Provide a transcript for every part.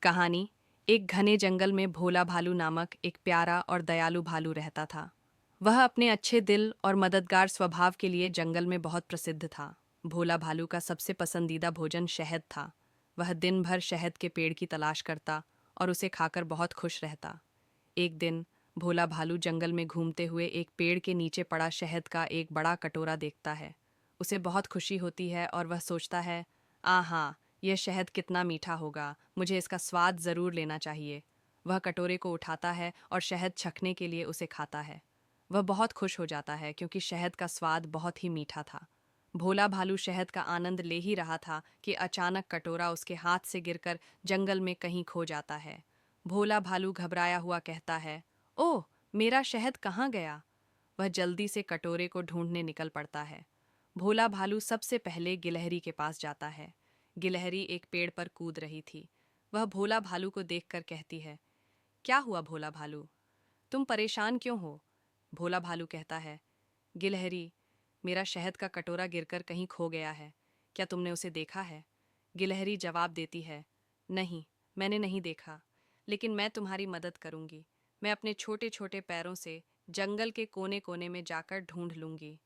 कहानी। एक घने जंगल में भोला भालू नामक एक प्यारा और दयालु भालू रहता था। वह अपने अच्छे दिल और मददगार स्वभाव के लिए जंगल में बहुत प्रसिद्ध था। भोला भालू का सबसे पसंदीदा भोजन शहद था। वह दिन भर शहद के पेड़ की तलाश करता और उसे खाकर बहुत खुश रहता। एक दिन भोला भालू जंगल में घूमते हुए एक पेड़ के नीचे पड़ा शहद का एक बड़ा कटोरा देखता है। उसे बहुत खुशी होती है और वह सोचता है, आहा, यह शहद कितना मीठा होगा, मुझे इसका स्वाद जरूर लेना चाहिए। वह कटोरे को उठाता है और शहद चखने के लिए उसे खाता है। वह बहुत खुश हो जाता है क्योंकि शहद का स्वाद बहुत ही मीठा था। भोला भालू शहद का आनंद ले ही रहा था कि अचानक कटोरा उसके हाथ से गिरकर जंगल में कहीं खो जाता है। भोला भालू घबराया हुआ कहता है, ओह, मेरा शहद कहाँ गया? वह जल्दी से कटोरे को ढूंढने निकल पड़ता है। भोला भालू सबसे पहले गिलहरी के पास जाता है। गिलहरी एक पेड़ पर कूद रही थी। वह भोला भालू को देखकर कहती है, क्या हुआ भोला भालू, तुम परेशान क्यों हो? भोला भालू कहता है, गिलहरी, मेरा शहद का कटोरा गिरकर कहीं खो गया है, क्या तुमने उसे देखा है? गिलहरी जवाब देती है, नहीं, मैंने नहीं देखा, लेकिन मैं तुम्हारी मदद करूंगी। मैं अपने छोटे छोटे पैरों से जंगल के कोने कोने में जाकर ढूंढ लूंगी।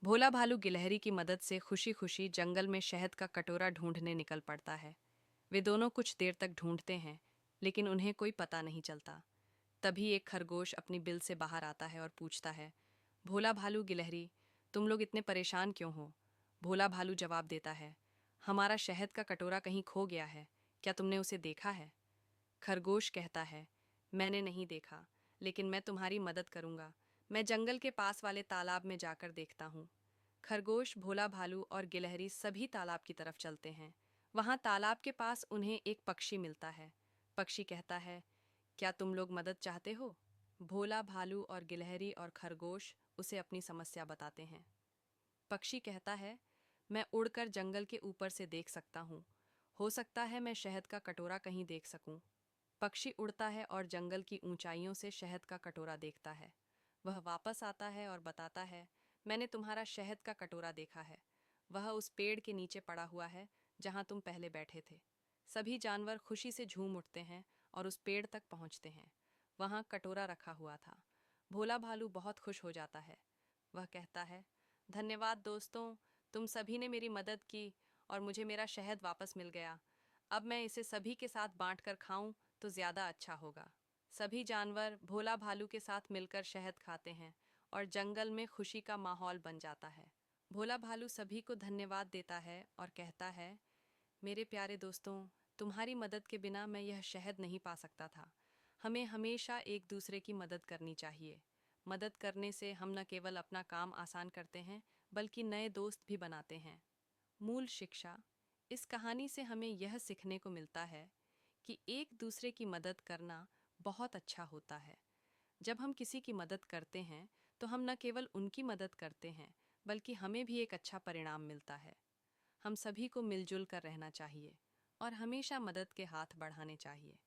भोला भालू गिलहरी की मदद से खुशी खुशी जंगल में शहद का कटोरा ढूंढने निकल पड़ता है। वे दोनों कुछ देर तक ढूंढते हैं, लेकिन उन्हें कोई पता नहीं चलता। तभी एक खरगोश अपनी बिल से बाहर आता है और पूछता है, भोला भालू गिलहरी, तुम लोग इतने परेशान क्यों हो? भोला भालू जवाब देता है, हमारा शहद का कटोरा कहीं खो गया है, क्या तुमने उसे देखा है? खरगोश कहता है, मैंने नहीं देखा, लेकिन मैं तुम्हारी मदद करूंगा। मैं जंगल के पास वाले तालाब में जाकर देखता हूँ। खरगोश, भोला भालू और गिलहरी सभी तालाब की तरफ चलते हैं। वहां तालाब के पास उन्हें एक पक्षी मिलता है। पक्षी कहता है, क्या तुम लोग मदद चाहते हो? भोला भालू और गिलहरी और खरगोश उसे अपनी समस्या बताते हैं। पक्षी कहता है, मैं उड़कर जंगल के ऊपर से देख सकता हूँ। हो सकता है मैं शहद का कटोरा कहीं देख सकूं। पक्षी उड़ता है और जंगल की ऊंचाइयों से शहद का कटोरा देखता है। वह वापस आता है और बताता है, मैंने तुम्हारा शहद का कटोरा देखा है। वह उस पेड़ के नीचे पड़ा हुआ है जहां तुम पहले बैठे थे। सभी जानवर खुशी से झूम उठते हैं और उस पेड़ तक पहुंचते हैं। वहां कटोरा रखा हुआ था। भोला भालू बहुत खुश हो जाता है। वह कहता है, धन्यवाद दोस्तों, तुम सभी ने मेरी मदद की और मुझे मेरा शहद वापस मिल गया। अब मैं इसे सभी के साथ बांट कर खाऊं तो ज्यादा अच्छा होगा। सभी जानवर भोला भालू के साथ मिलकर शहद खाते हैं और जंगल में खुशी का माहौल बन जाता है। भोला भालू सभी को धन्यवाद देता है और कहता है, मेरे प्यारे दोस्तों, तुम्हारी मदद के बिना मैं यह शहद नहीं पा सकता था। हमें हमेशा एक दूसरे की मदद करनी चाहिए। मदद करने से हम न केवल अपना काम आसान करते हैं, बल्कि नए दोस्त भी बनाते हैं। मूल शिक्षा। इस कहानी से हमें यह सीखने को मिलता है कि एक दूसरे की मदद करना बहुत अच्छा होता है। जब हम किसी की मदद करते हैं तो हम न केवल उनकी मदद करते हैं, बल्कि हमें भी एक अच्छा परिणाम मिलता है। हम सभी को मिलजुल कर रहना चाहिए और हमेशा मदद के हाथ बढ़ाने चाहिए।